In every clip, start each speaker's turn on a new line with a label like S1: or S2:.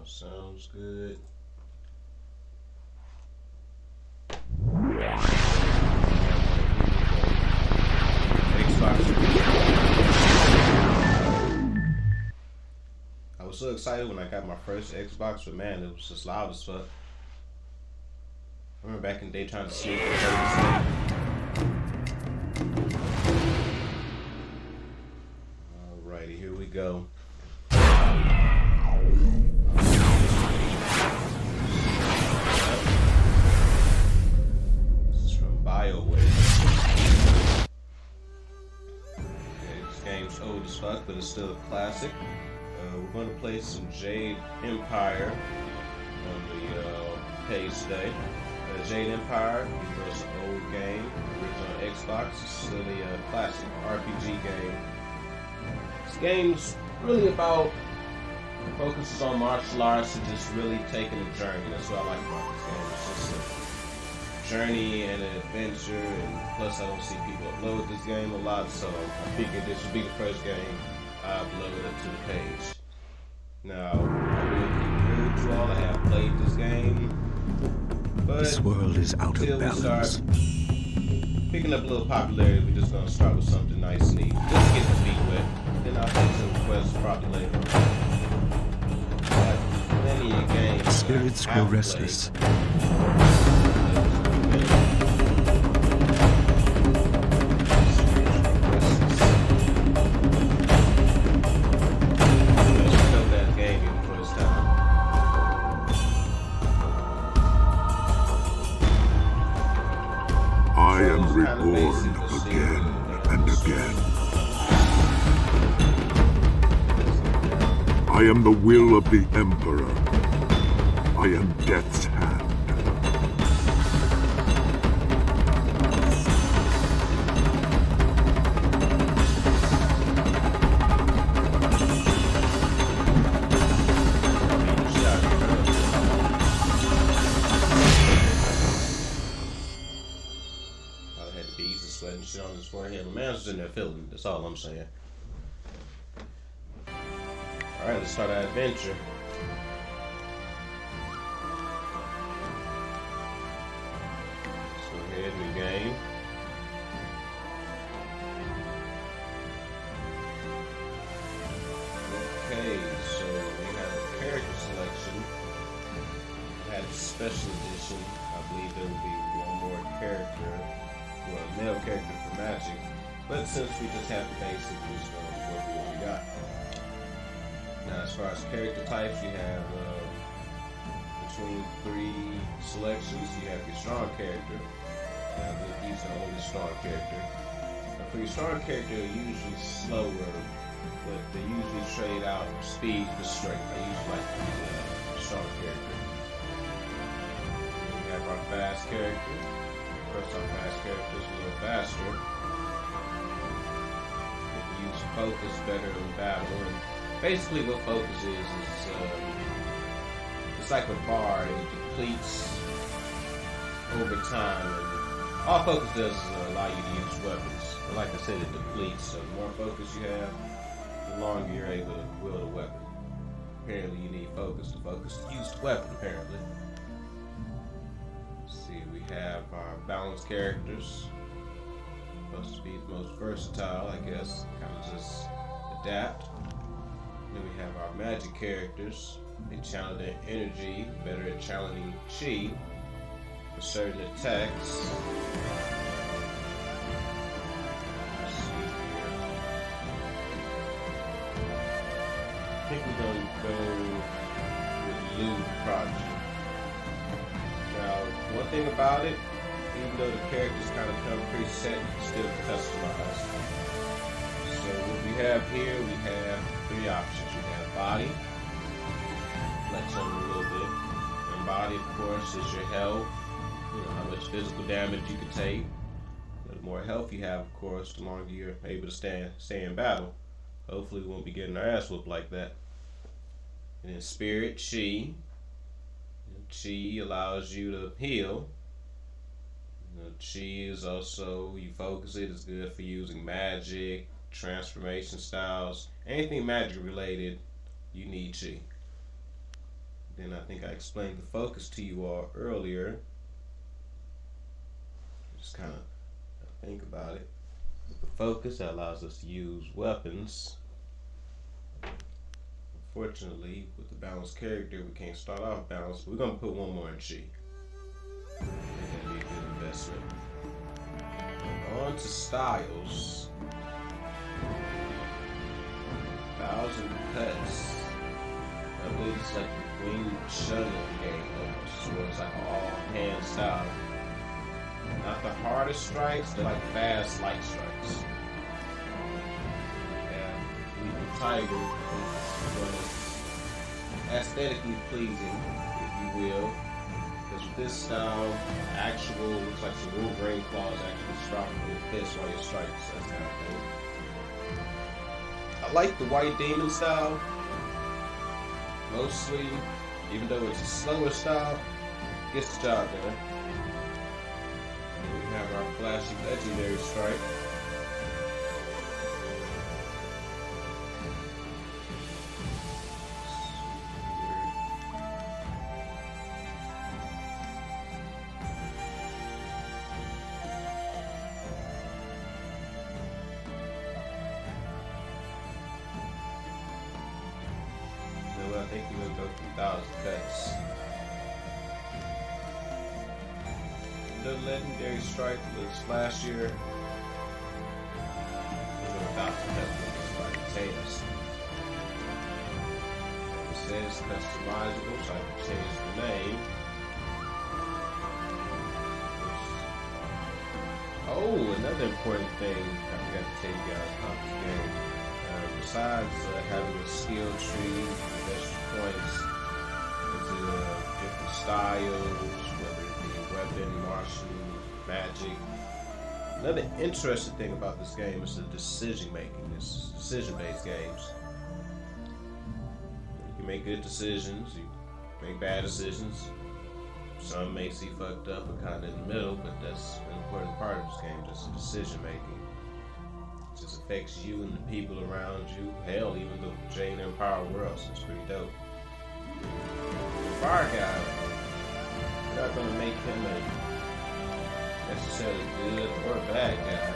S1: Sounds good. I was so excited when I got my first Xbox, but man, it was just loud as fuck. I remember back in the day trying to sleep and play. Alrighty, here we go. This is from BioWare. Okay, this game's old as fuck, but it's still a classic. We're going to play some Jade Empire on the page today. Jade Empire was an old game, original Xbox, still a classic RPG game. This game's really about focuses on martial arts and just really taking a journey. That's what I like about this game. It's just a journey and an adventure, and plus I don't see people upload this game a lot, so I figured this would be the first game I uploaded it to the page. Now, I will encourage you all to have played this game, but
S2: this world is out of balance.
S1: Until we start picking up a little popularity, we're just going to start with something nice and easy. Just get the feet wet. Then I'll take some requests probably later. Plenty of games.
S2: Spirits grow restless.
S3: I am reborn again and again. I am the will of the Emperor. I am Death's hand.
S1: Sweating shit on his forehead. The man's just in there feeling it. That's all I'm saying. Alright, let's start our adventure. Let's go ahead, new game. Okay, so we have a character selection. We had a special edition. I believe there will be one more character. Well, a male character for magic, but since we just have the basic, we're just going to go through what we got. Now, as far as character types, you have between 3 selections. You have your strong character. He's the only strong character. Now, for your strong character, they're usually slower, but they usually trade out speed for strength. I usually like the strong character. We have our fast character. First, our fast character is a little faster. You can use focus better in battle. And basically, what focus is it's like a bar. It depletes over time. And all focus does is allow you to use weapons. But like I said, it depletes. So the more focus you have, the longer you're able to wield a weapon. Apparently, you need focus to use the weapon. Apparently. We have our balanced characters. Supposed to be the most versatile, I guess. Kind of just adapt. Then we have our magic characters. They channel their energy, better at channeling chi for certain attacks. Let's see here. I think we're going to go with Loot Project. Now, one thing about it, even though the characters kind of come preset, you can still customize. So what we have here, we have 3 options. We have body, flex on it a little bit. And body, of course, is your health, how much physical damage you can take. The more health you have, of course, the longer you're able to stay in battle. Hopefully we won't be getting our ass whooped like that. And then spirit, chi. Chi allows you to heal. Chi is also, you focus it, it's good for using magic, transformation styles. Anything magic related, you need chi. Then I think I explained the focus to you all earlier. Just kind of think about it. With the focus, that allows us to use weapons. Unfortunately, with the balanced character, we can't start off balanced. We're gonna put one more in chi. I think that'd be a good investment. On to styles. 1,000 cuts. I believe it's like the Wing Chun game, almost, where it's like an all-hand style. Not the hardest strikes, they're like fast, light strikes. Yeah, the tiger is aesthetically pleasing, if you will. Because with this style, actual, looks like some Wolverine claws actually stropping with fists while you strike, so that's kind of cool. I like the White Demon style, mostly, even though it's a slower style, gets the job done. We have our flashy legendary strike. I think we're gonna go for 1,000 cuts. The legendary strike was last year. We're going 1,000 cuts with this strike. Potatoes. It says customizable, so I can change the name. Oh, another important thing I forgot to tell you guys about this game. Besides having a skill tree, extra points into different styles, whether it be weapon, martial, magic. Another interesting thing about this game is the decision making. It's decision-based games. You can make good decisions, you make bad decisions. Some may see fucked up or kind of in the middle, but that's an important part of this game, just decision making. Just affects you and the people around you. Hell, even the Jade Empire world, so it's pretty dope. The fire guy, we're not gonna make him a necessarily good or bad guy,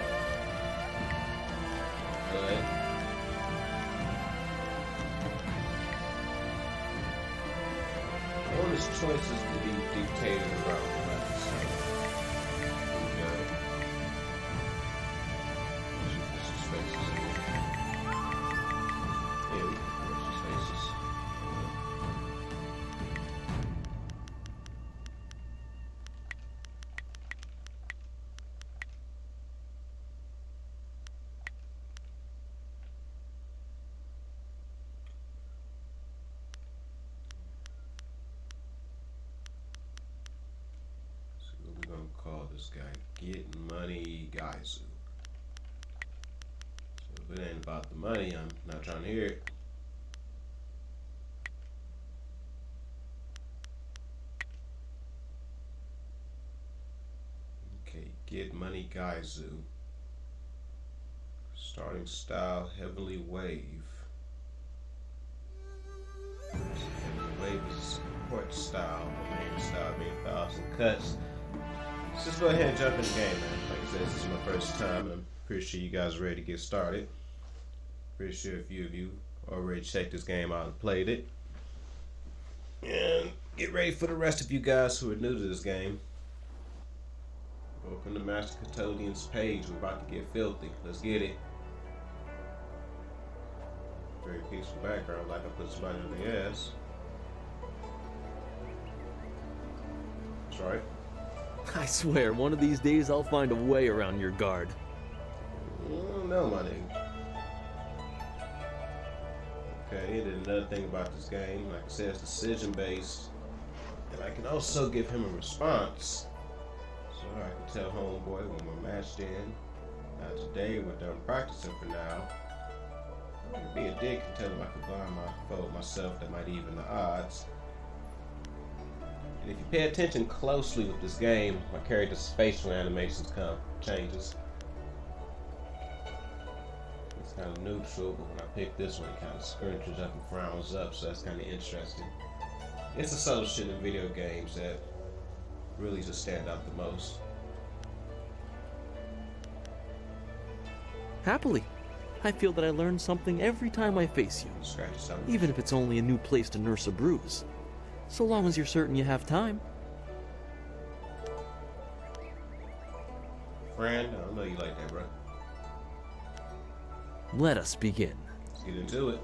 S1: but all his choices to be dictated around the place. Call this guy Get Money Gaizu. So if it ain't about the money, I'm not trying to hear it. Okay, Get Money Gaizu. Starting style, Heavenly Wave. Heavenly Wave is a support style, the main style being 1,000 cuts. Let's just go ahead and jump in the game, man. Like I said, this is my first time, and I'm pretty sure you guys are ready to get started. Pretty sure a few of you already checked this game out and played it. And get ready for the rest of you guys who are new to this game. Open the Master Custodian's page. We're about to get filthy. Let's get it. Very peaceful background, like I put somebody on the ass. That's right.
S4: I swear, one of these days I'll find a way around your guard.
S1: No, my nigga. Okay, and then another thing about this game, like I said, it's decision-based. And I can also give him a response. So I can tell homeboy when we're matched in. Now today we're done practicing for now. I can be a dick and tell him I can blind my foe myself, that might even the odds. And if you pay attention closely with this game, my character's facial animations changes. It's kind of neutral, but when I pick this one, it kind of scrunches up and frowns up, so that's kind of interesting. It's the subtle shit in video games that really just stand out the most.
S4: Happily. I feel that I learn something every time I face you,
S1: Scratch your stomach.
S4: even if it's only a new place to nurse a bruise. So long as you're certain you have time.
S1: Friend, I don't know you like that, bro.
S4: Let us begin.
S1: Let's get into it.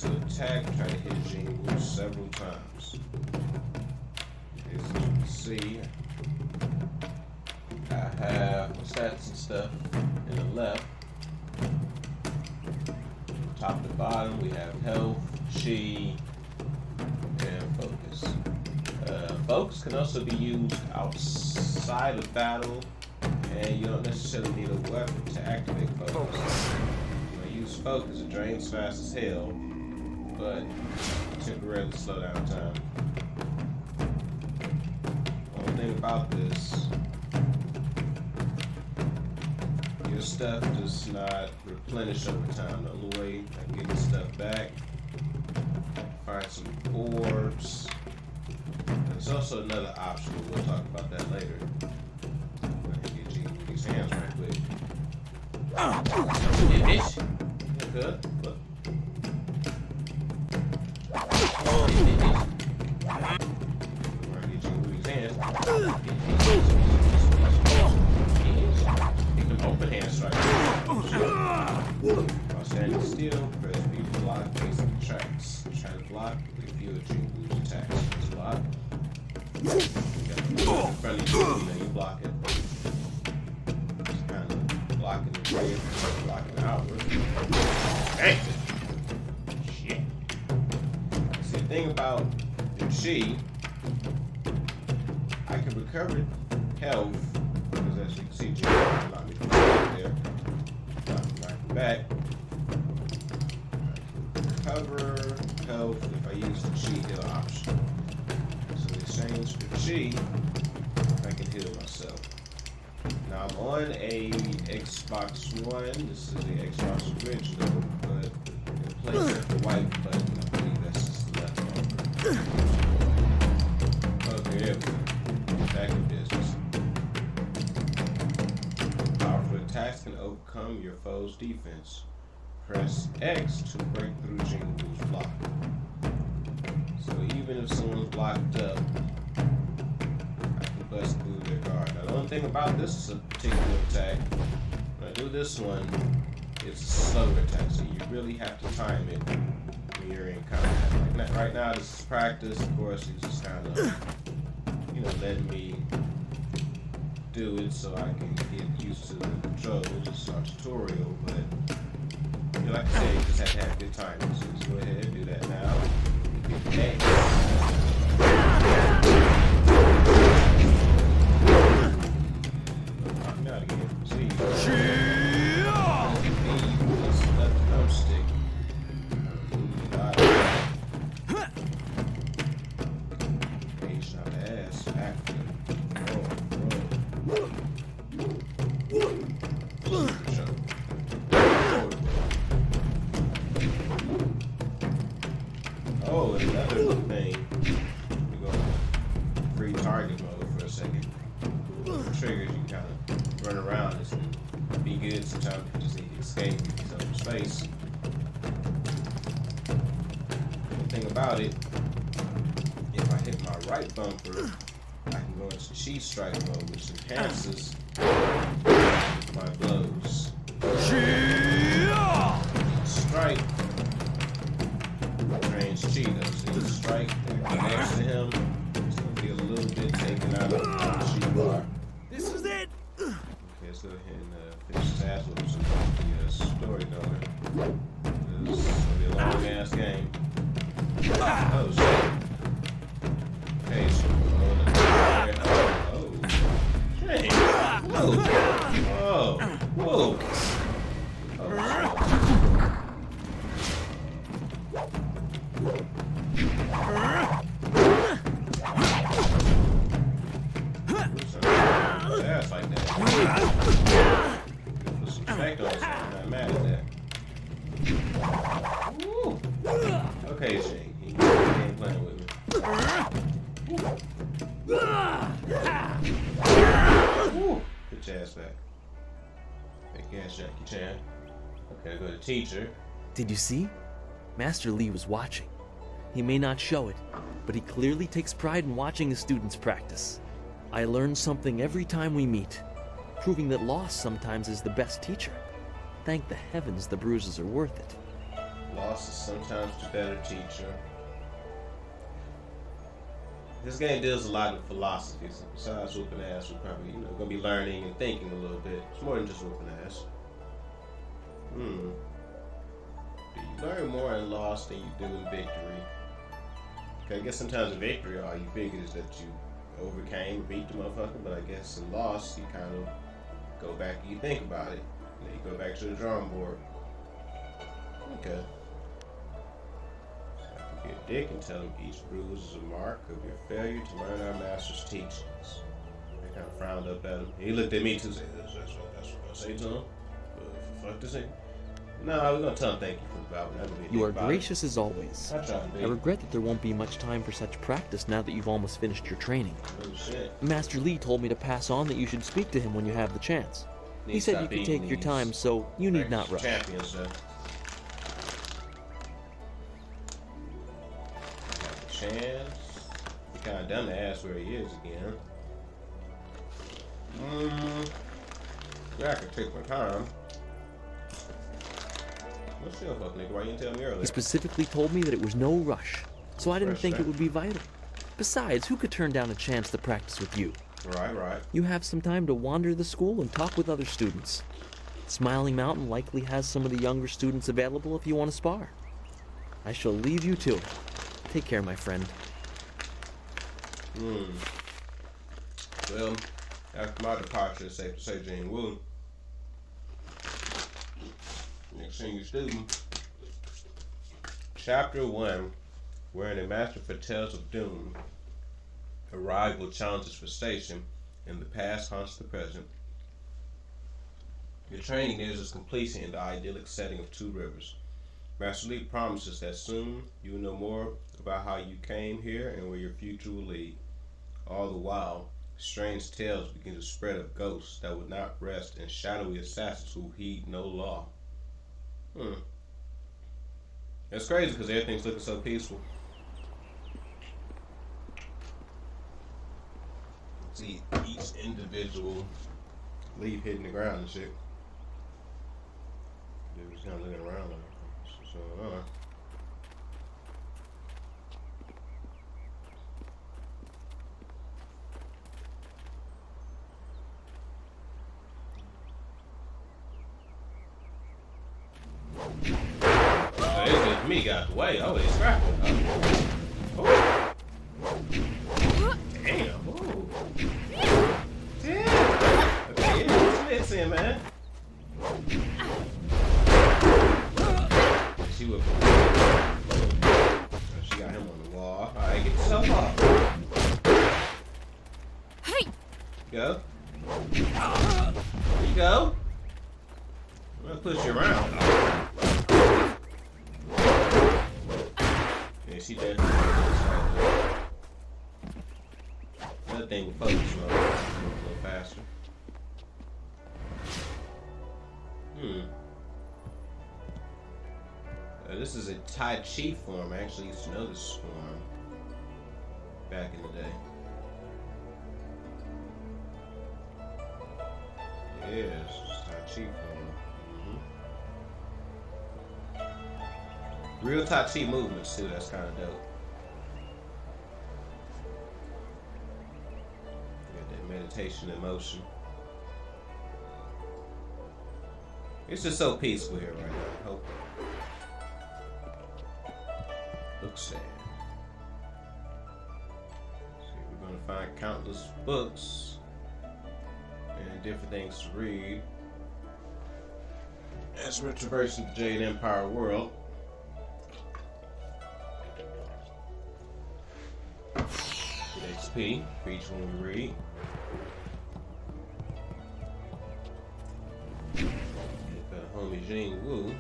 S1: To attack, try to hit Jingle several times. As you can see, I have stats and stuff in the left. Top to bottom, we have health, chi, and focus. Focus can also be used outside of battle, and you don't necessarily need a weapon to activate focus. When I use focus, it drains fast as hell, but temporarily slow down time. One thing about this, your stuff does not replenish over time. The only way I can get your stuff back, find some orbs. There's also another option, but we'll talk about that later. I can get you with these hands right quick. Yeah, bitch. Yeah, good. Look. Open hand strike. While standing still, press B to block facing tracks. Try to block with fewer Jingu's attacks. Just block. You got the in front of you, then you block it. Just kind of blocking the way, blocking outward. Hey! Shit. See, the thing about the chi, I can recover health, because as you can see, Jade allowed me to go there. Knock back. I can recover health if I use the chi heal option. So in exchange for chi, I can heal myself. Now I'm on a Xbox One. This is the Xbox original, but in place of the white button, I believe that's just the left bumper. Okay, there we go. Back in business. Powerful attacks can overcome your foe's defense. Press X to break through Jingu's block. So even if someone's blocked up, I can bust through their guard. Now the only thing about this is a particular attack. When I do this one, it's a slower attack, so you really have to time it when you're in combat. Like right now, this is practice. Of course, it's just kind of, letting me do it so I can get used to the controls. It's our tutorial, but like I said, you just have to have good timing. So let's go ahead and do that now. Okay. I'm not again. See. Left thumbstick. Oh, another thing. We're going free target mode for a second. Triggers, you can kind of run around. This can be good. Sometimes you just need to escape some space. The thing about it, if I hit my right bumper, I can go into chi strike mode, which enhances my blows. Strike drains chi though, so you strike next to him, it's gonna be a little bit taken out of the chi bar.
S4: This is it!
S1: Okay, let's go ahead and finish this ass with some story going. This is gonna be a long ass game. Oh shit. Okay, so hey, whoa. Whoa. Whoa. Oh, that's like Put some respect on something. I'm not mad at that. Woo. Okay, Jade. You ain't playing with me. Woo. Put your ass back. Big ass Jackie Chan. Okay, go to teacher.
S4: Did you see? Master Lee was watching. He may not show it, but he clearly takes pride in watching his students practice. I learn something every time we meet, proving that loss sometimes is the best teacher. Thank the heavens the bruises are worth it.
S1: Loss is sometimes the better teacher. This game deals a lot with philosophy, so besides whooping ass, we're probably, gonna be learning and thinking a little bit. It's more than just whooping ass. Do you learn more in loss than you do in victory? Okay, I guess sometimes in victory, all you figure is that you overcame, beat the motherfucker, but I guess in loss, you kind of go back and you think about it. And then you go back to the drawing board. Okay. Be a dick and tell him each bruise is a mark of your failure to learn our master's teachings. I kind of frowned up at him. He looked at me too and said, that's what I say to him. Fuck this thing. No, we're gonna tell him thank you for about it.
S4: You are gracious as always.
S1: I
S4: regret that there won't be much time for such practice now that you've almost finished your training.
S1: Oh shit.
S4: Master Lee told me to pass on that you should speak to him when you have the chance. He said you could take your time, so you need not rush.
S1: Champions, chance. You kind of done to ask where he is again. Yeah, I could take my time. What's your fuck, nigga? Why you didn't tell me earlier?
S4: He specifically told me that it was no rush, so I didn't think
S1: Respect.
S4: it would be vital. Besides, who could turn down a chance to practice with you?
S1: Right.
S4: You have some time to wander the school and talk with other students. Smiling Mountain likely has some of the younger students available if you want to spar. I shall leave you to it. Take care, my friend.
S1: Well, after my departure, it's safe to say Jane Wu. Next senior student. Chapter 1, wherein a master foretells of doom. Arrival challenges for station, and the past haunts the present. Your training nears its completion in the idyllic setting of Two Rivers. Master Lee promises that soon you will know more about how you came here and where your future will lead. All the while, strange tales begin to spread of ghosts that would not rest and shadowy assassins who heed no law. That's crazy because everything's looking so peaceful. See each individual leaf hitting the ground and shit. Dude was kind of looking around like, what's going on? Oh, it's just me got the way. Oh, they scrapping. Oh. Damn. Ooh. Damn. Okay, yeah, it's in, man. She whipped him. She got him on the wall. Alright, get yourself off.
S5: Hey!
S1: Go. There you go. I'm gonna push you around. Yeah, she did. Another thing with focus mode, a little faster. This is a Tai Chi form. I actually used to know this form back in the day. Yes, it's Tai Chi form. Real Tai Chi movements too. That's kind of dope. Got that meditation in motion. It's just so peaceful here right now. Hope. Looks sad. See, we're gonna find countless books and different things to read as we're traversing the Jade Empire world. Get XP for each one we read. Jing Wu.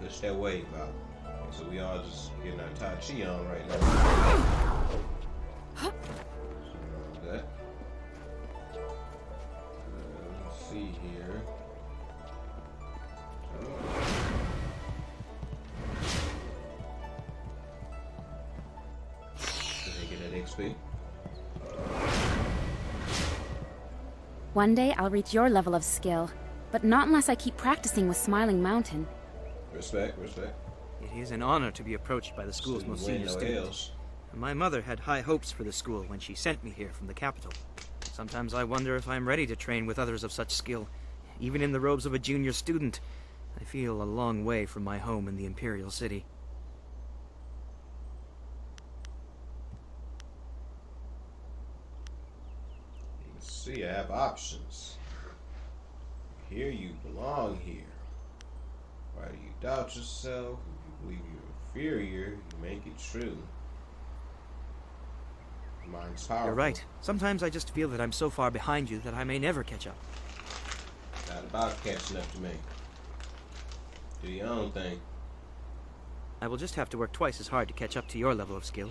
S1: Push that wave out. Okay, so we all just getting our Tai Chi on right now. That. Let's see here. Can I get that XP?
S5: One day I'll reach your level of skill, but not unless I keep practicing with Smiling Mountain.
S1: Respect, respect.
S6: It is an honor to be approached by the school's most senior student. My mother had high hopes for the school when she sent me here from the capital. Sometimes I wonder if I'm ready to train with others of such skill. Even in the robes of a junior student, I feel a long way from my home in the Imperial City.
S1: You can see I have options. Here you belong here. Why do you doubt yourself? If you believe you're inferior, you make it true. Mind's powerful.
S6: You're right. Sometimes I just feel that I'm so far behind you that I may never catch up.
S1: Not about catching up to me. Do your own thing.
S6: I will just have to work twice as hard to catch up to your level of skill.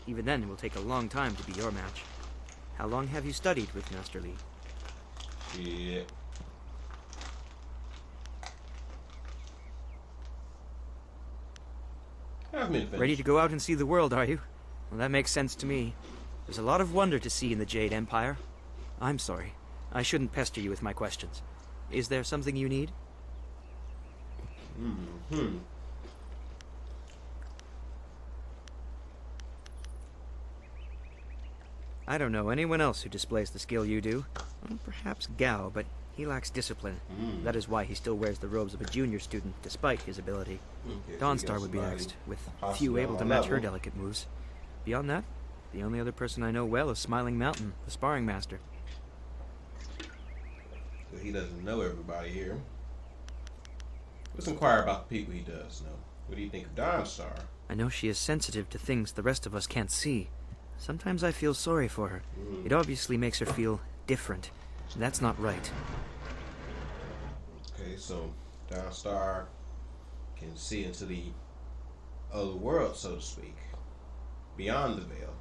S6: Even then, it will take a long time to be your match. How long have you studied with Master Li?
S1: Yeah.
S6: Ready to go out and see the world, are you? Well, that makes sense to me. There's a lot of wonder to see in the Jade Empire. I'm sorry. I shouldn't pester you with my questions. Is there something you need? I don't know anyone else who displays the skill you do. Well, perhaps Gao, but he lacks discipline. That is why he still wears the robes of a junior student, despite his ability.
S1: Okay,
S6: Dawnstar would be next, with few able to match her delicate moves. Beyond that, the only other person I know well is Smiling Mountain, the sparring master.
S1: So he doesn't know everybody here. Let's inquire about the people he does know. What do you think of Dawnstar?
S6: I know she is sensitive to things the rest of us can't see. Sometimes I feel sorry for her. It obviously makes her feel different. That's not right.
S1: Okay, so Dawnstar can see into the other world, so to speak. Beyond the veil.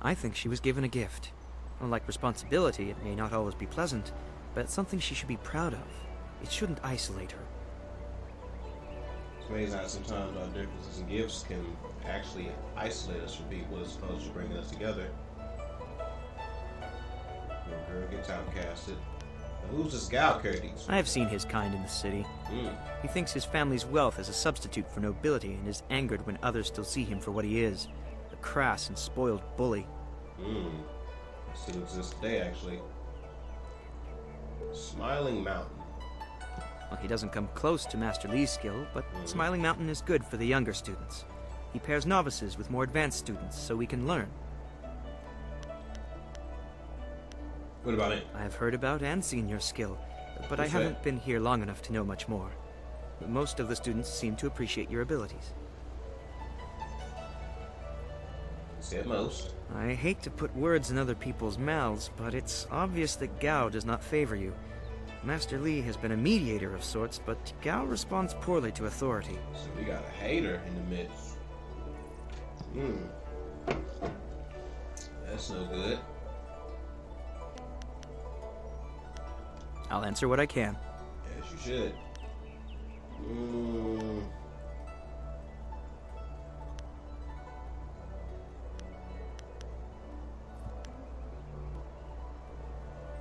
S6: I think she was given a gift. Unlike responsibility, it may not always be pleasant, but it's something she should be proud of. It shouldn't isolate her.
S1: It's amazing how sometimes our differences and gifts can actually isolate us from people as opposed to bringing us together. Little girl gets outcasted. Now, who's this Gao character?
S6: I have seen his kind in the city. He thinks his family's wealth is a substitute for nobility and is angered when others still see him for what he is, a crass and spoiled bully.
S1: Still exists today, actually. Smiling Mountain.
S6: Well, he doesn't come close to Master Li's skill, but Smiling Mountain is good for the younger students. He pairs novices with more advanced students so we can learn.
S1: What about it?
S6: I have heard about and seen your skill, but I haven't been here long enough to know much more. Most of the students seem to appreciate your abilities.
S1: Said most.
S6: I hate to put words in other people's mouths, but it's obvious that Gao does not favor you. Master Li has been a mediator of sorts, but Gao responds poorly to authority.
S1: So we got a hater in the midst. That's no good.
S6: I'll answer what I can.
S1: As you should.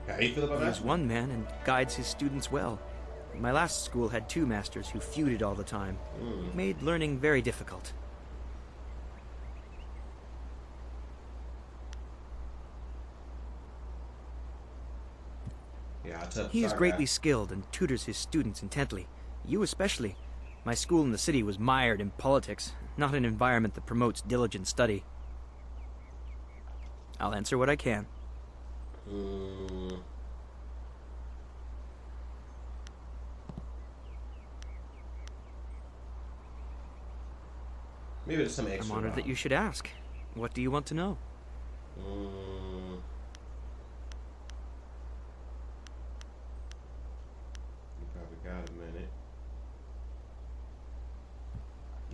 S1: How do you feel about
S6: He
S1: that?
S6: is one man and guides his students well. My last school had two masters who feuded all the time. It made learning very difficult.
S1: Yeah, tough.
S6: He is greatly skilled and tutors his students intently. You especially. My school in the city was mired in politics, not an environment that promotes diligent study. I'll answer what I can.
S1: Maybe there's some extra.
S6: I'm honored that you should ask. What do you want to know?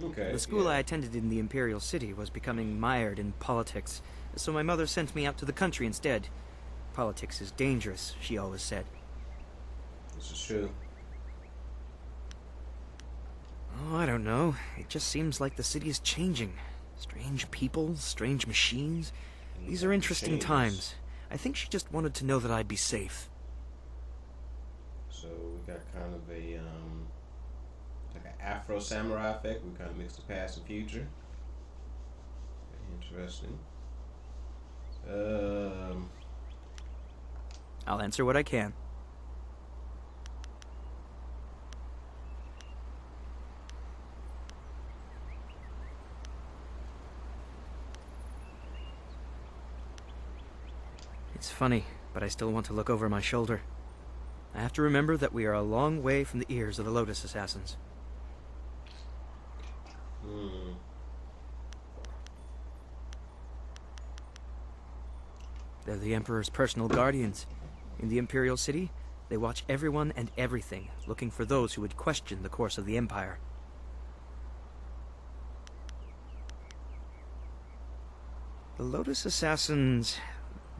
S1: Okay.
S6: The school
S1: yeah.
S6: I attended in the Imperial City was becoming mired in politics, so my mother sent me out to the country instead. Politics is dangerous, she always said.
S1: This is true.
S6: Oh, I don't know. It just seems like the city is changing. Strange people, strange machines. These are interesting times. I think she just wanted to know that I'd be safe.
S1: So we got kind of a like an Afro samurai effect. We kind of mix the past and future. Very interesting.
S6: I'll answer what I can. It's funny, but I still want to look over my shoulder. I have to remember that we are a long way from the ears of the Lotus Assassins. They're the Emperor's personal guardians. In the Imperial City, they watch everyone and everything, looking for those who would question the course of the Empire. The Lotus Assassins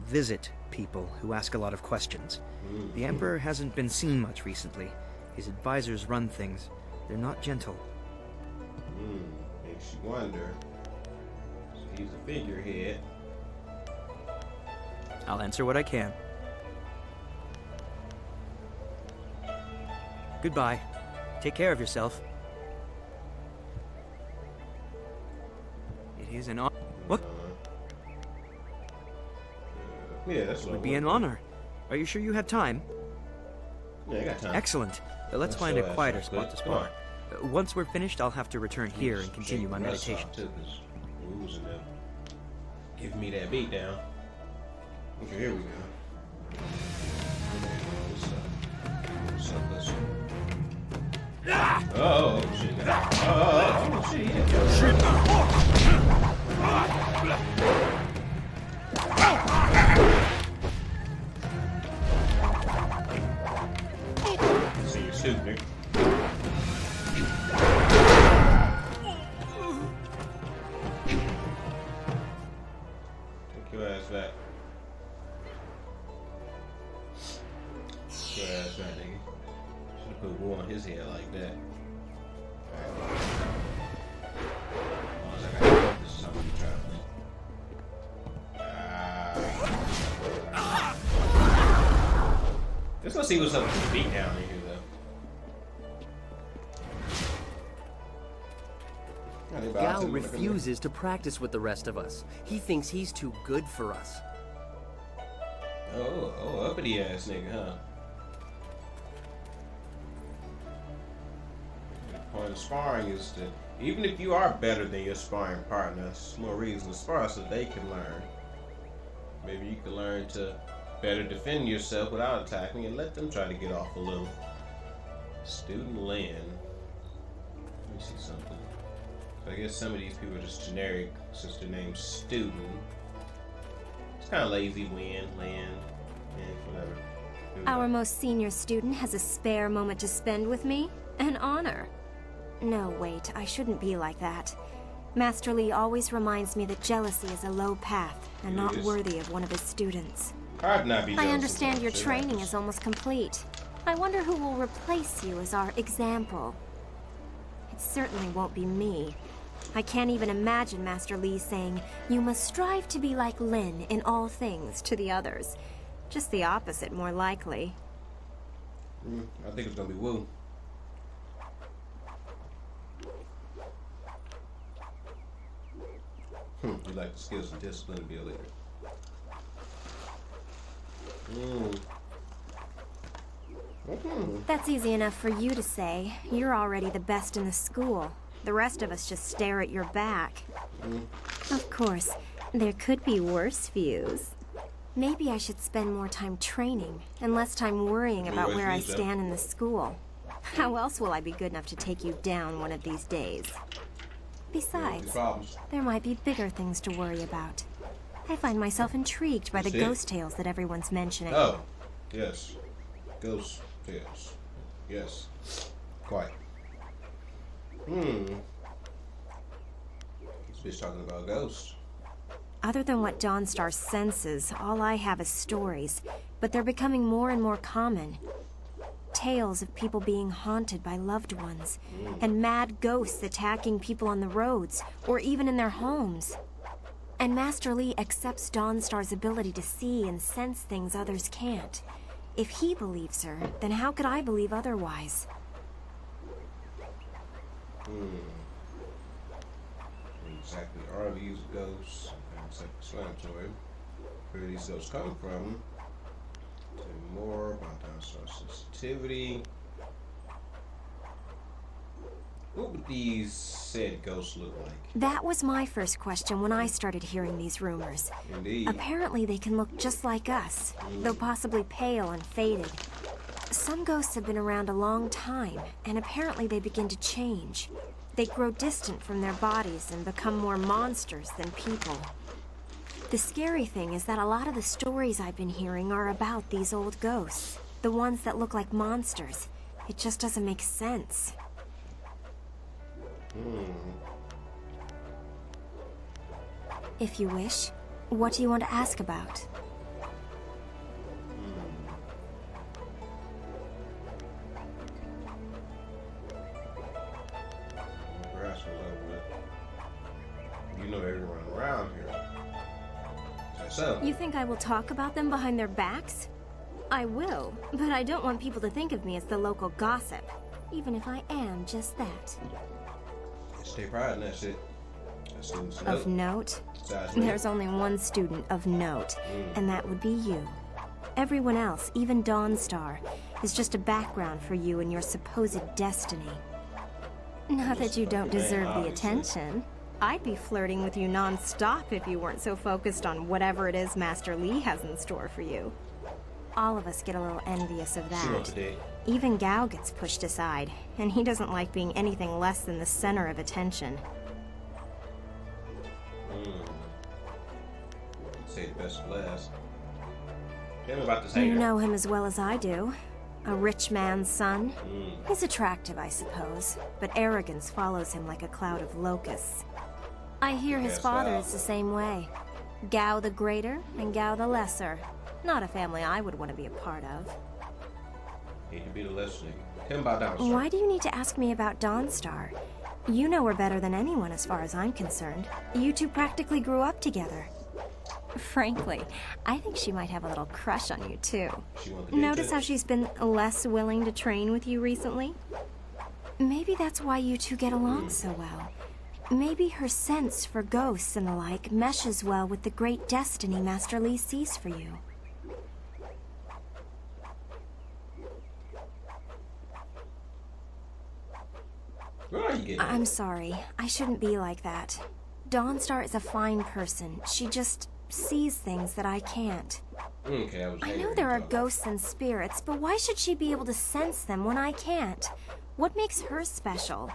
S6: visit people who ask a lot of questions. The Emperor hasn't been seen much recently. His advisors run things. They're not gentle.
S1: Makes you wonder. So he's a figurehead.
S6: I'll answer what I can. Goodbye. Take care of yourself. It is an honor. What?
S1: Yeah, that's
S6: It
S1: what
S6: would be an honor. Are you sure you have time?
S1: Yeah, I got time.
S6: Excellent. Let's find a quieter spot to spar. Once we're finished, I'll have to return here and continue my meditation.
S1: Give me that beat down. Okay, here we go. What's up? Oh, shit. Oh, shit. See your suit, nigga. Take your ass back. Take your ass back, nigga. Should've put wool on his head like that. This is how we travel. Let's go see what's up with the beat down in here, though.
S7: Gao refuses to practice with the rest of us. He thinks he's too good for us.
S1: Oh, uppity ass nigga, huh? The point of sparring is to, even if you are better than your sparring partner, it's more reason to spar so they can learn. Maybe you can learn to better defend yourself without attacking and let them try to get off a little. Student Lin. Let me see something. I guess some of these people are just generic since their name's Student. It's kind of lazy. Win, land, whatever.
S8: Our most senior student has a spare moment to spend with me? An honor. No, wait, I shouldn't be like that. Master Li always reminds me that jealousy is a low path and not worthy of one of his students.
S1: I'd not be jealous.
S8: I understand your training is almost complete. I wonder who will replace you as our example. It certainly won't be me. I can't even imagine Master Li saying, "You must strive to be like Lin in all things" to the others. Just the opposite, more likely.
S1: I think it's gonna be Wu. You like the skills and discipline to be a leader.
S8: That's easy enough for you to say. You're already the best in the school. The rest of us just stare at your back. Of course, there could be worse views. Maybe I should spend more time training and less time worrying about where I stand in the school. How else will I be good enough to take you down one of these days? Besides, there might be bigger things to worry about. I find myself intrigued by the ghost tales that everyone's mentioning.
S1: Oh, yes. Ghost tales. Yes. Quite. This bitch talking about ghosts.
S8: Other than what Dawnstar senses, all I have is stories, but they're becoming more and more common. Tales of people being haunted by loved ones, and mad ghosts attacking people on the roads, or even in their homes. And Master Li accepts Dawnstar's ability to see and sense things others can't. If he believes her, then how could I believe otherwise?
S1: Exactly are these ghosts? That's self-explanatory. Where these ghosts come from? Tell me more about Dawnstar sensitivity. What would these said ghosts look like?
S8: That was my first question when I started hearing these rumors.
S1: Indeed.
S8: Apparently they can look just like us, though possibly pale and faded. Some ghosts have been around a long time, and apparently they begin to change. They grow distant from their bodies and become more monsters than people. The scary thing is that a lot of the stories I've been hearing are about these old ghosts. The ones that look like monsters. It just doesn't make sense. If you wish, what do you want to ask about?
S1: Grass was over with. You know everyone around here. So,
S8: You think I will talk about them behind their backs? I will, but I don't want people to think of me as the local gossip, even if I am just that.
S1: stay pride in that shit. Students
S8: Of note?
S1: Besides me.
S8: There's only one student of note, and that would be you. Everyone else, even Dawnstar, is just a background for you and your supposed destiny. Not that you don't deserve the attention. I'd be flirting with you non-stop if you weren't so focused on whatever it is Master Li has in store for you. All of us get a little envious of
S1: Sure,
S8: that.
S1: today.
S8: Even Gao gets pushed aside, and he doesn't like being anything less than the center of attention.
S1: Say the best for last. Tell me about this
S8: You
S1: hater.
S8: know him as well as I do. A rich man's son. He's attractive, I suppose, but arrogance follows him like a cloud of locusts. I hear his
S1: Yes,
S8: father
S1: wow.
S8: is the same way. Gao the Greater and Gao the Lesser. Not a family I would want to be a part of.
S1: Hate to be the less nigga. Tell me about Dawnstar.
S8: Why do you need to ask me about Dawnstar? You know her better than anyone as far as I'm concerned. You two practically grew up together. Frankly, I think she might have a little crush on you too.
S1: She want the
S8: Notice how
S1: digits?
S8: she's been less willing to train with you recently? Maybe that's why you two get along so well. Maybe her sense for ghosts and the like meshes well with the great destiny Master Li sees for you.
S1: Where are you getting?
S8: I'm sorry. I shouldn't be like that. Dawnstar is a fine person. She just sees things that I can't.
S1: Okay,
S8: I know there are ghosts and spirits, but why should she be able to sense them when I can't? What makes her special?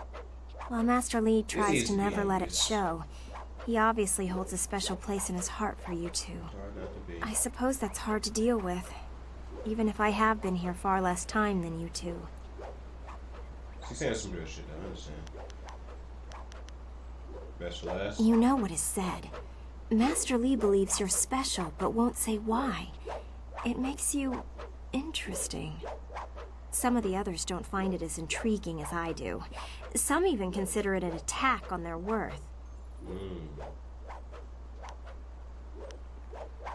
S8: While Master Li tries
S1: easy
S8: to
S1: to be
S8: never let it
S1: obvious.
S8: show, he obviously holds a special place in his heart for you two.
S1: Hard not to be.
S8: I suppose that's hard to deal with, even if I have been here far less time than you two.
S1: She's saying some real shit, I understand. Best for last.
S8: You know what is said. Master Li believes you're special, but won't say why. It makes you interesting. Some of the others don't find it as intriguing as I do. Some even consider it an attack on their worth.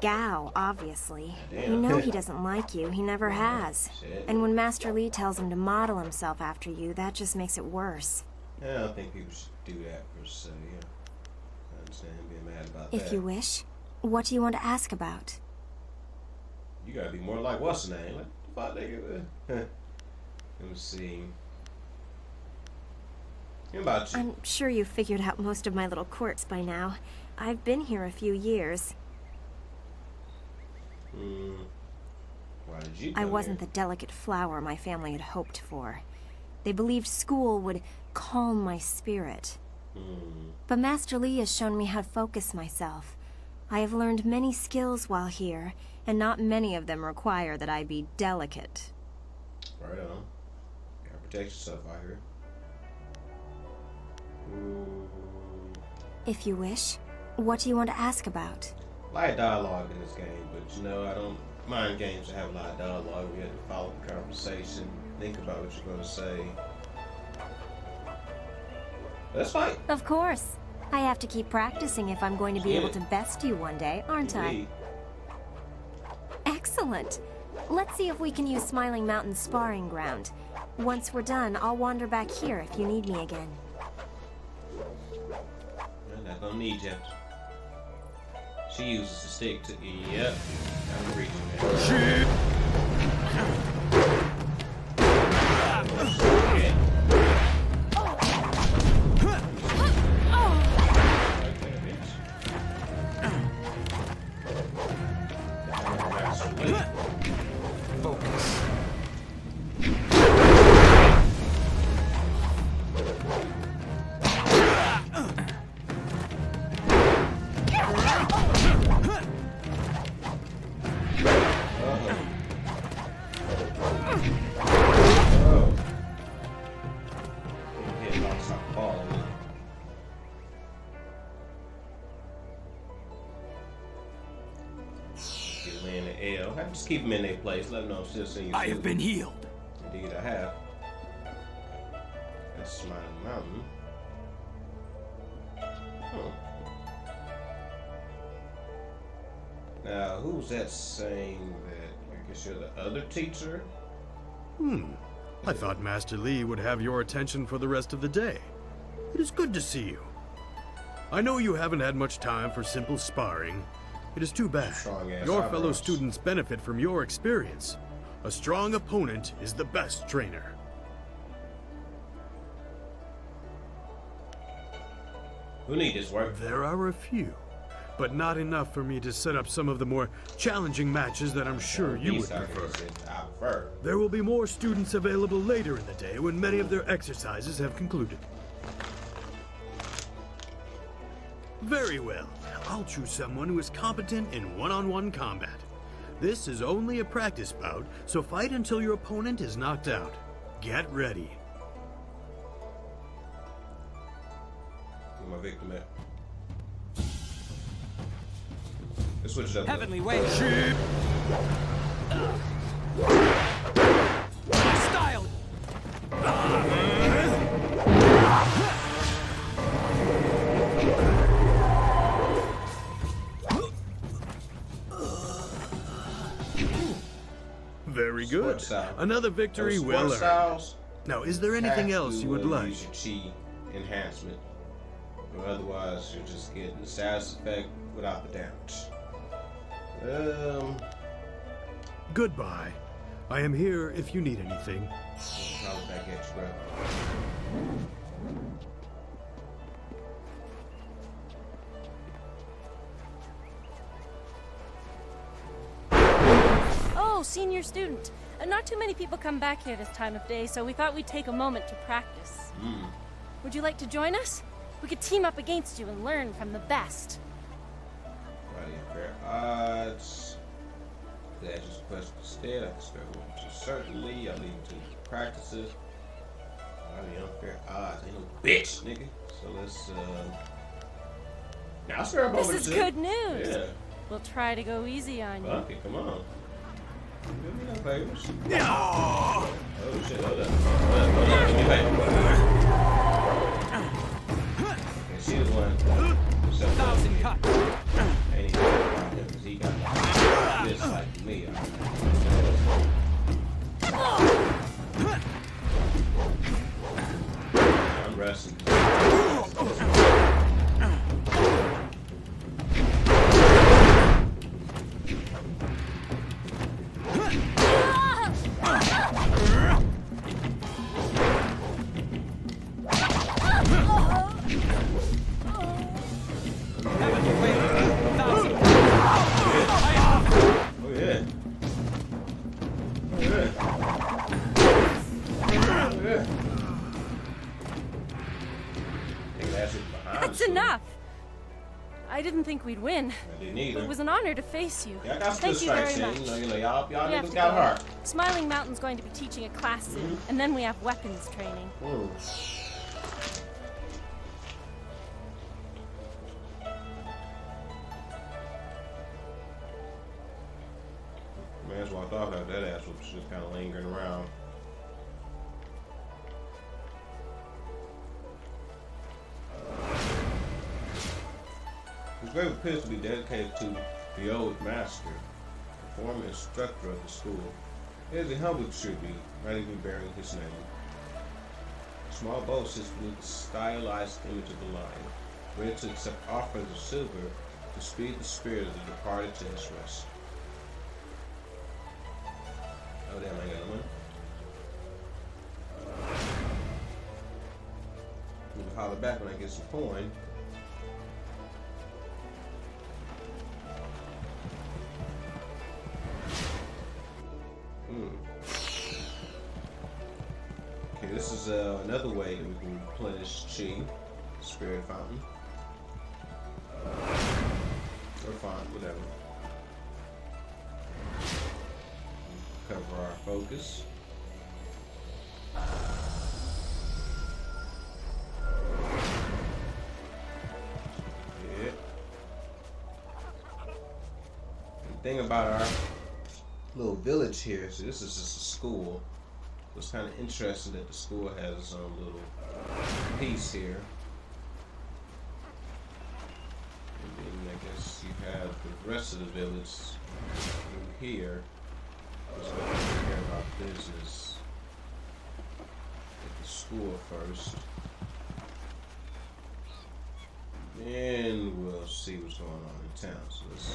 S8: Gao, obviously.
S1: Damn.
S8: You know he doesn't like you. He never has.
S1: Shit.
S8: And when Master Li tells him to model himself after you, that just makes it worse.
S1: Yeah, I don't think people should do that per se. Yeah. I understand him being mad about that.
S8: If you wish, what do you want to ask about?
S1: You gotta be more like what's the name? Like, fuck nigga. Let me see. How about you?
S8: I'm sure you've figured out most of my little quirks by now. I've been here a few years.
S1: Why did you
S8: I
S1: come
S8: wasn't
S1: here?
S8: the delicate flower my family had hoped for. They believed school would calm my spirit. But Master Li has shown me how to focus myself. I have learned many skills while here, and not many of them require that I be delicate.
S1: Right on. Gotta protect yourself out here.
S8: If you wish. What do you want to ask about?
S1: Light dialogue in this game, but you know, I don't mind games that have a lot of dialogue. We have to follow the conversation, think about what you're going to say. Let's fight.
S8: Of course. I have to keep practicing if I'm going to be able to best you one day, aren't I? Excellent. Let's see if we can use Smiling Mountain's sparring ground. Once we're done, I'll wander back here if you need me again.
S1: I'm not gonna need you. She uses the stick to. Yep. I'm reaching there. Okay, bitch.
S6: Focus.
S1: Just keep them in their place. Let them know I'm still seeing you.
S6: I have been healed.
S1: Indeed, I have. That's Smiling Mountain. Now, who's that saying that? I guess you're the other teacher?
S9: I thought Master Li would have your attention for the rest of the day. It is good to see you. I know you haven't had much time for simple sparring. It is too bad. Your fellow students benefit from your experience. A strong opponent is the best trainer.
S1: Who need this work?
S9: There are a few, but not enough for me to set up some of the more challenging matches that I'm sure you would prefer. There will be more students available later in the day when many of their exercises have concluded. Very well. I'll choose someone who is competent in one-on-one combat. This is only a practice bout, so fight until your opponent is knocked out. Get ready.
S1: Where my victim at? Let's switch it up.
S6: Heavenly way. Style.
S9: Very good. Another victory well earned. Now, is there anything else you would like?
S1: Use your chi enhancement, or otherwise you're just getting the status effect without the damage.
S9: Goodbye. I am here if you need anything.
S1: How would that get you, bro?
S10: Oh, senior student. Not too many people come back here this time of day, so we thought we'd take a moment to practice. Would you like to join us? We could team up against you and learn from the best.
S1: Righty, fair odds. That's just a question instead. I can spare one to certainly. I'll leave it to the practices. Righty, unfair odds. Ain't no bitch, nigga. So let's, now I'll spare a moment.
S10: This is good news.
S1: Yeah.
S10: We'll try to go easy on you.
S1: Okay, come on. Give me no favors. Oh shit, hold up. Hold up, give me back. Okay, she was one.
S6: 1,000 cut.
S1: Ain't even about him, because he got this like me. I'm wrestling.
S10: That's enough. I didn't think we'd win.
S1: I didn't either.
S10: It was an honor to face you.
S1: Yeah, I got
S10: Thank you very
S1: in.
S10: much.
S1: You know, y'all
S10: We have
S1: niggas
S10: to
S1: got
S10: go.
S1: heart.
S10: Smiling Mountain's going to be teaching a class soon, and then we have weapons training.
S1: walked off after that ass was just kind of lingering around. This grave appears to be dedicated to the old master, the former instructor of the school. It is a humble tribute, not even bearing his name. A small bowl sits beneath the stylized image of the lion, ready to accept offerings of silver to speed the spirit of the departed to his rest. Oh damn, I ain't got no money. We'll holler back when I get some coin. Okay, this is another way that we can replenish chi, spirit fountain. Or font, whatever. Cover our focus. Yeah. The thing about our little village here, so this is just a school. It's kind of interesting that the school has its own little piece here. And then I guess you have the rest of the village through here. Let's go take care of our business at the school first. Then we'll see what's going on in town. So let's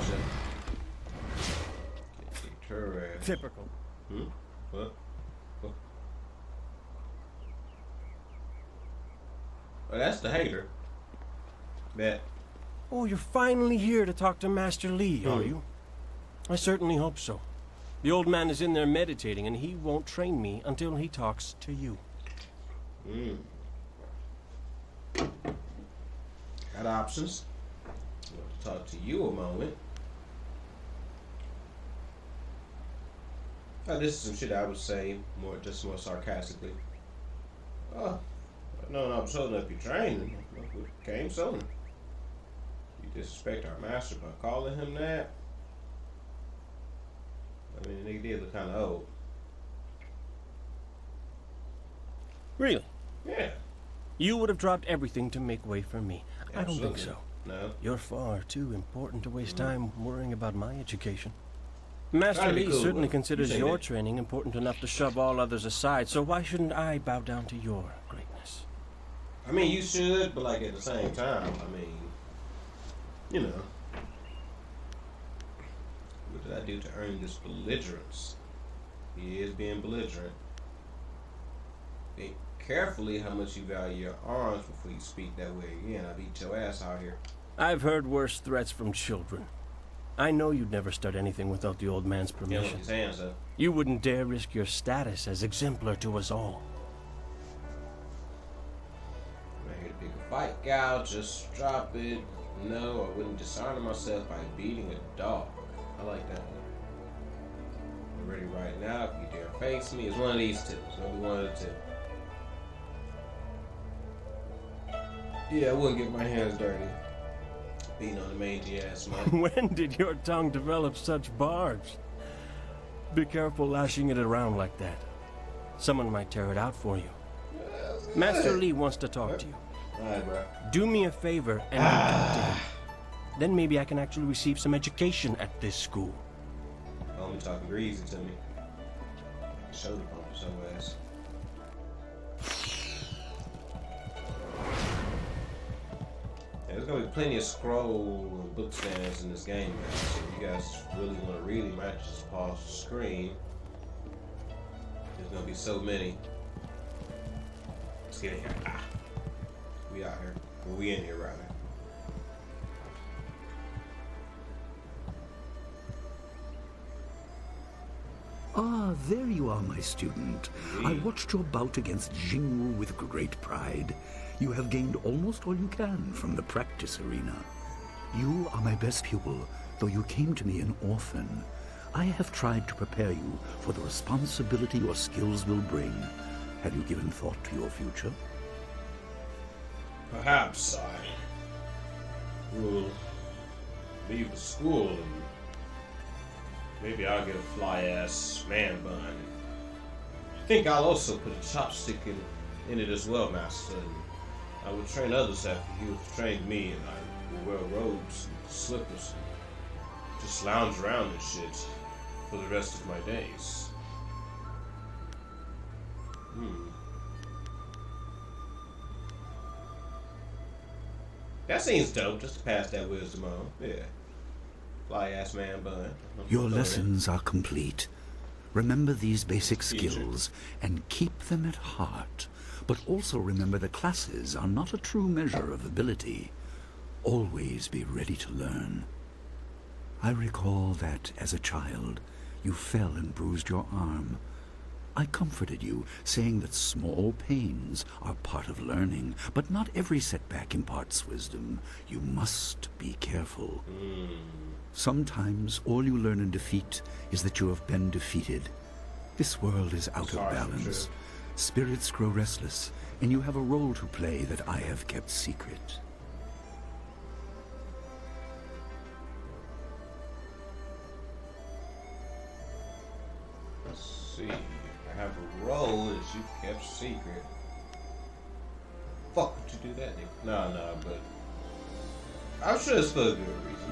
S1: check. Her ass.
S11: Typical.
S1: What? Oh, that's the hater. Bet.
S11: Oh, you're finally here to talk to Master Li, are you? I certainly hope so. The old man is in there meditating, and he won't train me until he talks to you.
S1: Got options. I want to talk to you a moment. Oh, this is some shit I would say more sarcastically. Oh, no, I'm sold enough you're training. Came sooner. You disrespect our master by calling him that. I mean, they did look kind of old.
S11: Really?
S1: Yeah.
S11: You would have dropped everything to make way for me.
S1: Absolutely.
S11: I don't think so.
S1: No.
S11: You're far too important to waste time worrying about my education. Master Li
S1: cool,
S11: certainly
S1: bro.
S11: considers
S1: You say
S11: your
S1: that.
S11: training important enough to shove all others aside, so why shouldn't I bow down to your greatness?
S1: I mean, you should, but like at the same time, I mean, you know. What did I do to earn this belligerence? He is being belligerent. Think carefully how much you value your arms before you speak that way again. I'll beat your ass out here.
S11: I've heard worse threats from children. I know you'd never start anything without the old man's
S1: Yeah, with
S11: permission.
S1: his hands up.
S11: You wouldn't dare risk your status as exemplar to us all.
S1: I'm not here to pick a fight, gal. Just drop it. No, I wouldn't dishonor myself by beating a dog. I like that one. I'm ready right now. If you dare face me, it's one of these two. It's gonna be one of the two. Yeah, I wouldn't get my hands dirty. Beating on the mangy ass man.
S11: When did your tongue develop such barbs? Be careful lashing it around like that. Someone might tear it out for you. Master Li wants to talk to you.
S1: Alright, bro.
S11: Do me a favor and talk to him. Then maybe I can actually receive some education at this school.
S1: Homie talking greasy to me. Shoulder bump so ass. There's gonna be plenty of scroll and book stands in this game, man. So if you guys really want to read it, you might just pause the screen. There's gonna be so many. Let's get in here. We out here. Well, we in here, rather.
S2: Ah, there you are, my student. I watched your bout against Jingwu with great pride. You have gained almost all you can from the practice arena. You are my best pupil, though you came to me an orphan. I have tried to prepare you for the responsibility your skills will bring. Have you given thought to your future?
S1: Perhaps I will leave the school and Maybe I'll get a fly-ass man bun. I think I'll also put a chopstick in it as well, Master. And I will train others after you have trained me, and I will wear robes and slippers and just lounge around and shit for the rest of my days. That seems dope, just to pass that wisdom on. Yeah. Fly-ass man bun.
S2: Your lessons are complete. Remember these basic skills and keep them at heart. But also remember the classes are not a true measure of ability. Always be ready to learn. I recall that, as a child, you fell and bruised your arm. I comforted you, saying that small pains are part of learning, but not every setback imparts wisdom. You must be careful. Sometimes all you learn in defeat is that you have been defeated. This world is out of balance. Spirits grow restless, and you have a role to play that I have kept secret.
S1: Let's see. I have a role that you kept secret. Fuck, would you do that, nigga? Nah, but I'm sure it's for a good reason.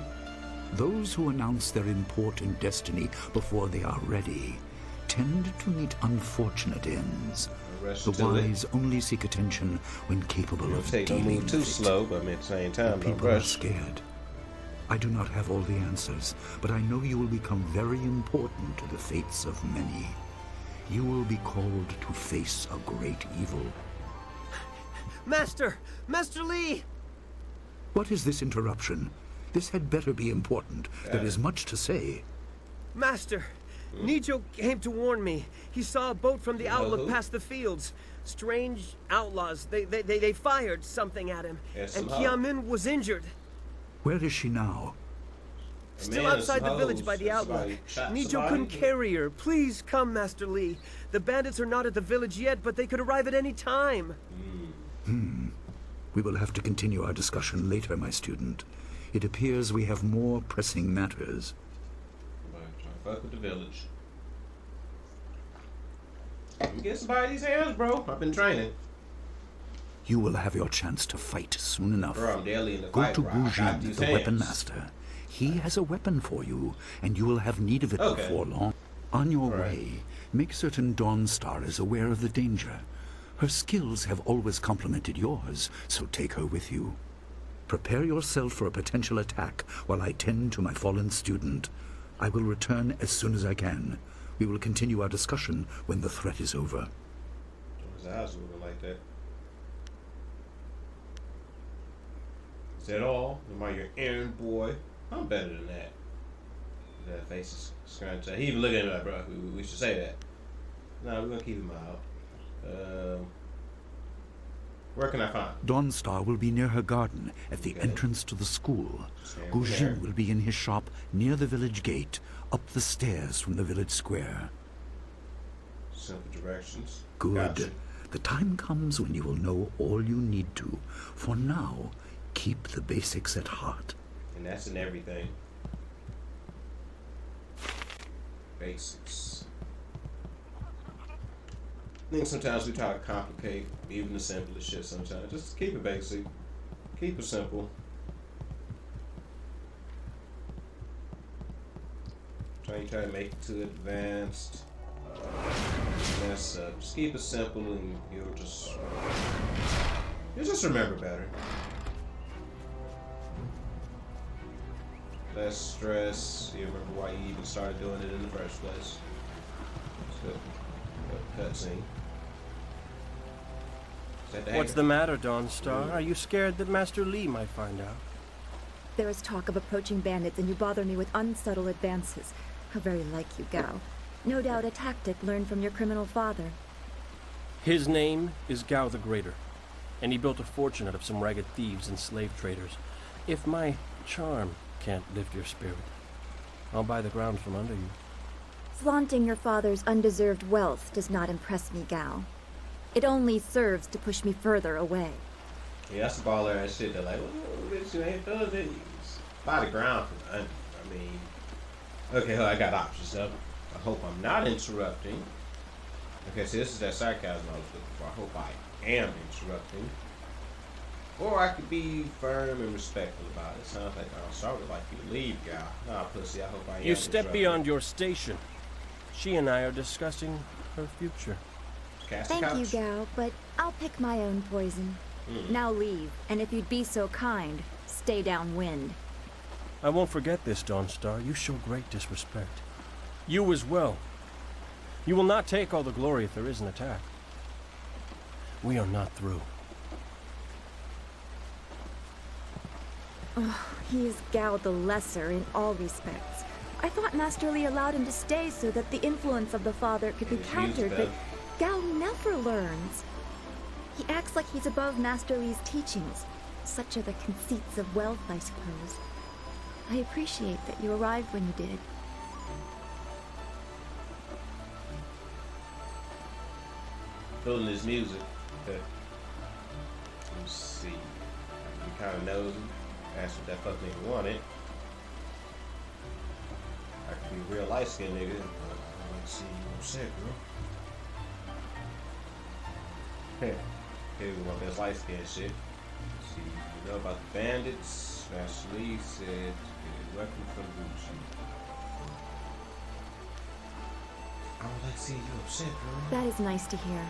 S2: Those who announce their import in destiny before they are ready tend to meet unfortunate ends. The wise only seek attention when capable of dealing with
S1: too
S2: it.
S1: slow, but at the same time, don't
S2: People are
S1: rush.
S2: scared. I do not have all the answers, but I know you will become very important to the fates of many. You will be called to face a great evil.
S7: Master! Master Li!
S2: What is this interruption? This had better be important. There is much to say.
S7: Master! Nijo came to warn me. He saw a boat from the outlook past the fields. Strange outlaws. They fired something at him. And Kiamin was injured.
S2: Where is she now?
S7: Still outside the village by the outlook. Nijo couldn't carry her. Please come, Master Li. The bandits are not at the village yet, but they could arrive at any time.
S2: We will have to continue our discussion later, my student. It appears we have more pressing matters.
S1: Fuck with the village. Let me get somebody these hands, bro. I've been training.
S2: You will have your chance to fight soon enough.
S1: Bro, I'm daily in the
S2: Go
S1: fight,
S2: to
S1: bro. I got
S2: Gujin,
S1: these
S2: the weapon
S1: hands.
S2: master. He has a weapon for you, and you will have need of it before long. On your way, make certain Dawnstar is aware of the danger. Her skills have always complemented yours, so take her with you. Prepare yourself for a potential attack while I tend to my fallen student. I will return as soon as I can. We will continue our discussion when the threat is over.
S1: His eyes moving like that. Is that all? Am I your errand boy? I'm better than that. That face is scratched. He even looking at me like, bro, we should say that. No, we're gonna keep him out. Where can I find him?
S2: Dawnstar will be near her garden at the entrance to the school. Gujin will be in his shop near the village gate, up the stairs from the village square.
S1: Simple directions.
S2: Good.
S1: Gotcha.
S2: The time comes when you will know all you need to. For now, keep the basics at heart.
S1: And that's in everything. Basics. I think sometimes we try to complicate even the simplest shit sometimes. Just keep it basic. Keep it simple. Try to make it too advanced. Mess up. Just keep it simple and you'll just remember better. Less stress. You remember why you even started doing it in the first place. Cutscene.
S11: What's the matter, Dawnstar? Are you scared that Master Li might find out?
S12: There is talk of approaching bandits, and you bother me with unsubtle advances. How very like you, Gao. No doubt a tactic learned from your criminal father.
S11: His name is Gao the Greater, and he built a fortune out of some ragged thieves and slave traders. If my charm can't lift your spirit, I'll buy the ground from under you.
S12: Flaunting your father's undeserved wealth does not impress me, Gao. It only serves to push me further away.
S1: Yeah, that's the baller ass shit. They're like, oh, bitch, you ain't done it. Buy the ground from under. I mean, Okay, I got options up. I hope I'm not interrupting. Okay, so this is that sarcasm I was looking for. I hope I am interrupting. Or I could be firm and respectful about it. Sounds like I'll start with like you to leave, gal. Nah, pussy, I hope I am.
S11: You step beyond your station. She and I are discussing her future.
S12: Thank you, Gao, but I'll pick my own poison. Now leave, and if you'd be so kind, stay downwind.
S11: I won't forget this, Dawnstar. You show great disrespect. You as well. You will not take all the glory if there is an attack. We are not through.
S12: Oh, he is Gao the Lesser in all respects. I thought Master Li allowed him to stay so that the influence of the father could be countered, but Gao never learns. He acts like he's above Master Li's teachings. Such are the conceits of wealth, I suppose. I appreciate that you arrived when you did.
S1: Feeling his music. Let me see. He kind of knows him. Asked what that fuck nigga wanted. I could be a real light-skinned nigga. Let's see what I'm saying, bro. Okay, we want that light-skinned shit. Let's see, you know about the bandits? Master Li said, get a weapon from Gaizu. I would like to see you upset, bro.
S12: That is nice to hear.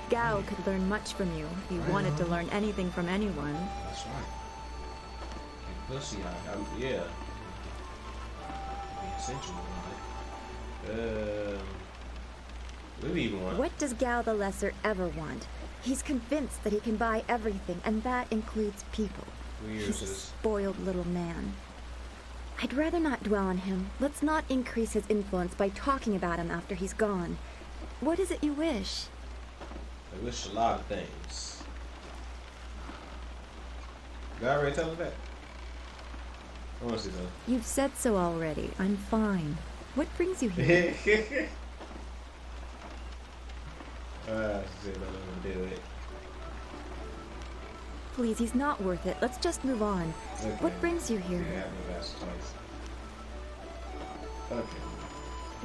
S12: Gao could learn much from you if he wanted to learn anything from anyone.
S1: That's right. Pussy, yeah. Be essential, right? What do we even want?
S12: What does Gao the Lesser ever want? He's convinced that he can buy everything, and that includes people. He's a spoiled little man. I'd rather not dwell on him. Let's not increase his influence by talking about him after he's gone. What is it you wish?
S1: I wish a lot of things. You already tell me that? I want to see something.
S12: You've said so already. I'm fine. What brings you here?
S1: Shit, I don't do it.
S12: Please, he's not worth it. Let's just move on. Okay. What brings you here?
S1: Yeah, that's twice. Okay.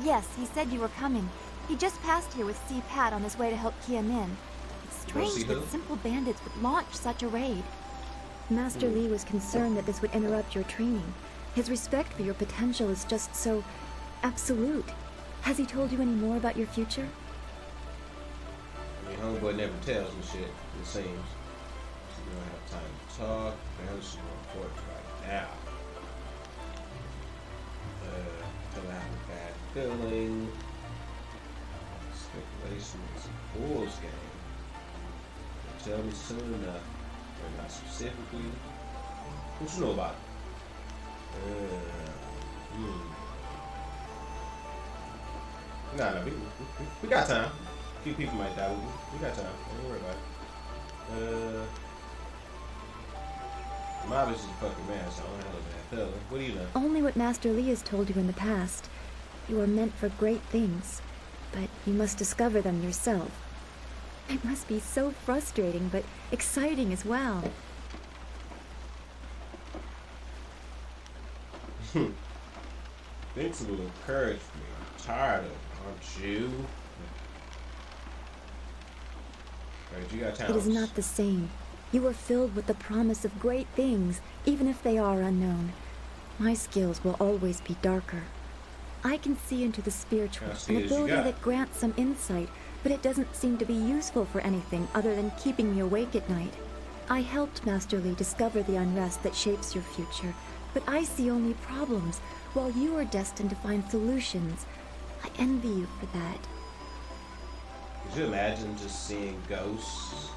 S8: Yes, he said you were coming. He just passed here with Si Pat on his way to help Kia Min. It's strange that simple bandits would launch such a raid.
S12: Master Li was concerned that this would interrupt your training. His respect for your potential is just so absolute. Has he told you any more about your future?
S1: I mean, homeboy never tells me shit, it seems. So we don't have time to talk. This is more important right now. Don't have a bad feeling. Speculation is a fool's game. Tell me soon enough. But not specifically. What you know about it? Nah, we got time. A few people might die with me. We got time. Don't worry about it. I'm obviously a fucking man, so I don't have a bad feeling. What do you know?
S12: Only what Master Li has told you in the past. You are meant for great things, but you must discover them yourself. It must be so frustrating, but exciting as well.
S1: Things will encourage me. I'm tired of it, aren't you? Right, you got talents.
S12: It is not the same. You are filled with the promise of great things, even if they are unknown. My skills will always be darker. I can see into the spiritual, an ability that grants some insight, but it doesn't seem to be useful for anything other than keeping me awake at night. I helped Master Li discover the unrest that shapes your future, but I see only problems, while you are destined to find solutions. I envy you for that.
S1: Could you imagine just seeing ghosts?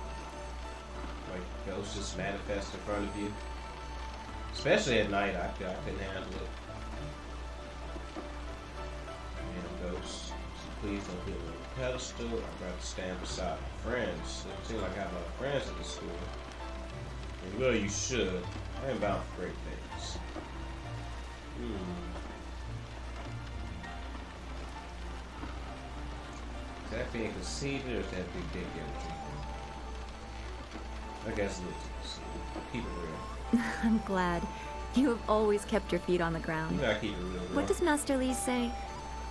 S1: Like, ghosts just manifest in front of you? Especially at night, I couldn't handle it. Man, ghosts. Please don't put me on a pedestal. I'd rather stand beside my friends. It seems like I have a lot of friends at this school. And really, you should. I am bound for great things. Is that being conceited or is that big dick energy? I guess a little too conceited. Keep it real.
S12: I'm glad. You have always kept your feet on the ground.
S1: You gotta keep it real, girl.
S12: What does Master Li say?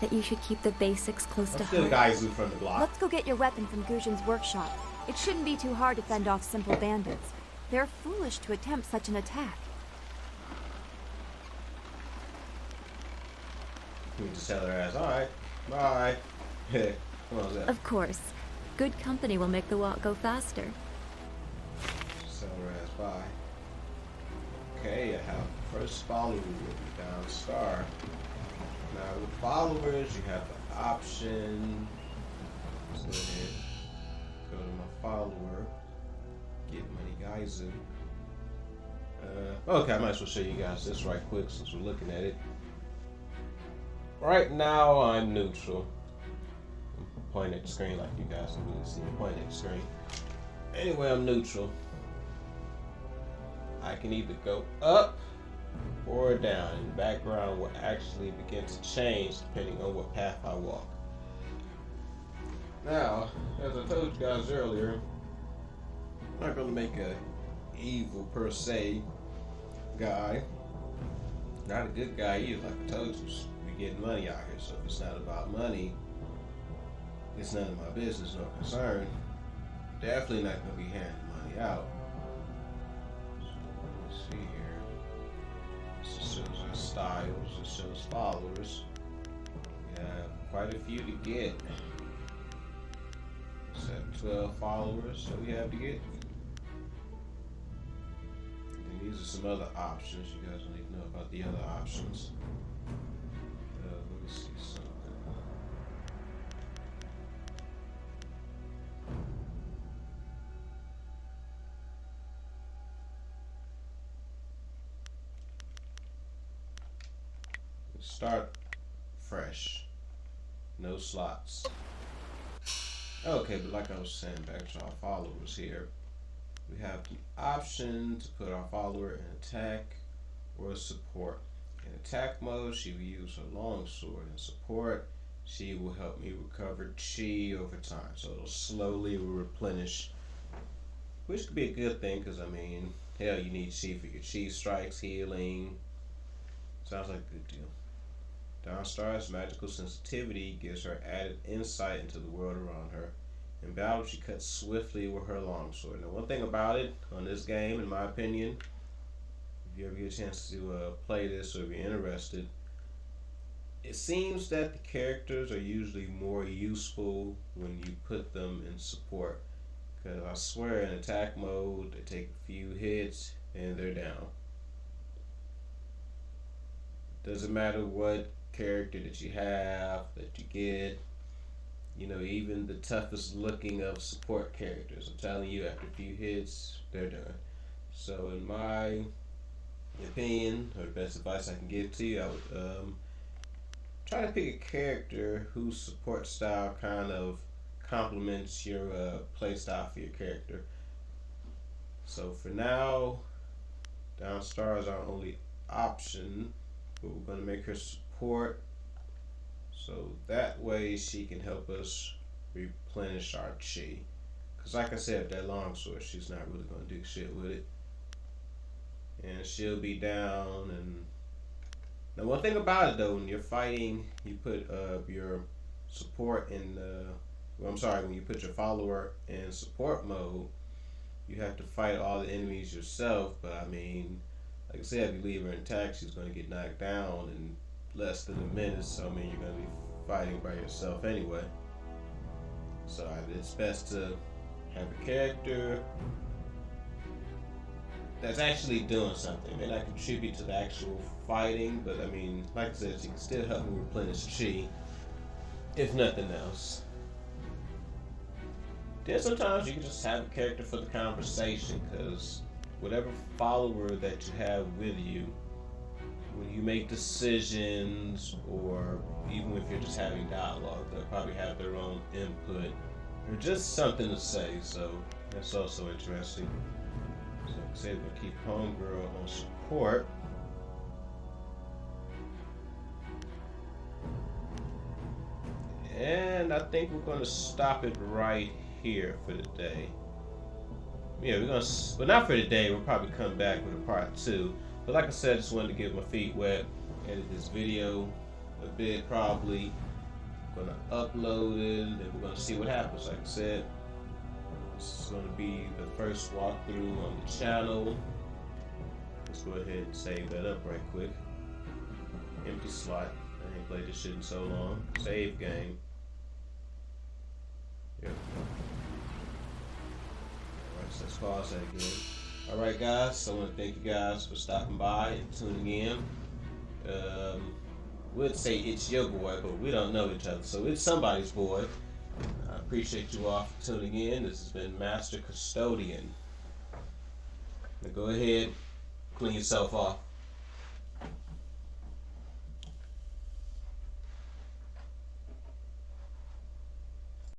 S12: That you should keep the basics close to
S1: still
S12: heart?
S1: Gaizu from the block.
S8: Let's go get your weapon from Gujin's workshop. It shouldn't be too hard to fend off simple bandits. They're foolish to attempt such an attack.
S1: You just tell her ass, alright, bye. What was that?
S12: Of course. Good company will make the walk go faster.
S1: Just tell her ass, bye. Okay, I have first follower with me down star. Now with followers, you have the option. Let's go ahead, go to my follower, get money Gaizu. Okay, I might as well show you guys this right quick since we're looking at it. Right now, I'm neutral. I'm pointing at the screen like you guys can really see me pointing at the screen. Anyway, I'm neutral. I can either go up or down, and the background will actually begin to change depending on what path I walk. Now, as I told you guys earlier, I'm not going to make a evil per se guy. Not a good guy either, like I told you. We getting money out here, so if it's not about money, it's none of my business, no concern. Definitely not going to be handing money out. Let's see here. This shows our styles, it shows followers. We have quite a few to get. Except 12 followers, so we have to get. And these are some other options. You guys don't even know about the other options. Let me see something. Start fresh. No slots. Okay, but like I was saying, back to our followers here. We have the option to put our follower in attack or support. In attack mode, she will use her longsword. In support, she will help me recover chi over time. So it'll slowly replenish, which could be a good thing because, I mean, hell, you need chi for your chi strikes, healing. Sounds like a good deal. Dawnstar's magical sensitivity gives her added insight into the world around her. In battle, she cuts swiftly with her longsword. Now, one thing about it on this game, in my opinion, if you ever get a chance to play this or if you're interested, it seems that the characters are usually more useful when you put them in support. Because I swear, in attack mode, they take a few hits and they're down. Doesn't matter what character that you have, that you get, you know, even the toughest looking of support characters, I'm telling you, after a few hits, they're done. So in my opinion, or the best advice I can give to you, I would try to pick a character whose support style kind of complements your play style for your character. So for now, Dawnstar is our only option, but we're going to make her support, so that way she can help us replenish our chi. Because like I said, with that longsword, she's not really going to do shit with it. And she'll be down. And now one thing about it though, when you're fighting, you put your support in when you put your follower in support mode, you have to fight all the enemies yourself. But I mean, like I said, if you leave her intact, she's going to get knocked down in less than a minute. So I mean, you're going to be fighting by yourself anyway. So it's best to have a character that's actually doing something. May not contribute to the actual fighting, but I mean, like I said, she can still help me replenish chi, if nothing else. Then sometimes you can just have a character for the conversation, because whatever follower that you have with you, when you make decisions, or even if you're just having dialogue, they'll probably have their own input, or just something to say, so that's also interesting. So like I said, we'll keep Homegirl on support. And I think we're going to stop it right here for the day. Yeah, we're going to, but not for the day, we'll probably come back with a part 2. But like I said, I just wanted to get my feet wet, edit this video a bit probably. I'm gonna upload it, and then we're gonna see what happens. Like I said, this is gonna be the first walkthrough on the channel. Let's go ahead and save that up right quick. Empty slot. I ain't played this shit in so long. Save game. There we go. Alright, so let's pause that again. Alright guys, so I want to thank you guys for stopping by and tuning in. We'd say it's your boy, but we don't know each other, so it's somebody's boy. I appreciate you all for tuning in. This has been Master Custodian. Now go ahead, clean yourself off.